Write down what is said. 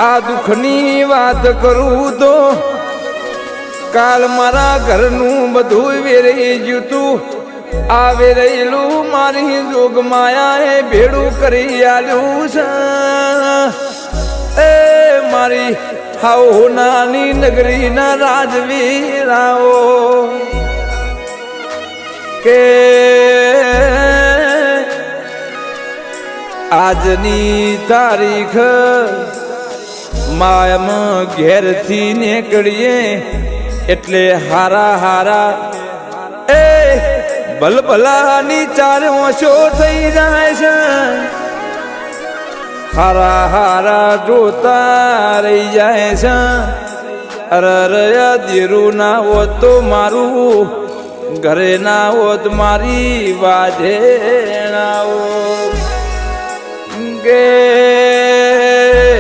આ દુઃખની વાત કરું તો કાલ મારા ઘરનું બધું વેરાઈ ગયું તું. આ વેરેલું મારી જોગ માયાએ ભેડું કરી આલ્યું છે. એ મારી હાઉ નાની નગરીના રાજવીરાઓ કે આજની તારીખ માયામાં ઘેરથી નીકળીએ એટલે હારા હારા એ ભલભલાની ચાર ઓછો થઈ જાય છે. હારા હારા જોતા રહી જાય છે. અરરયા દેરું ના હોત તો મારું ઘરે ના હોત મારી વાજે ના હો ગે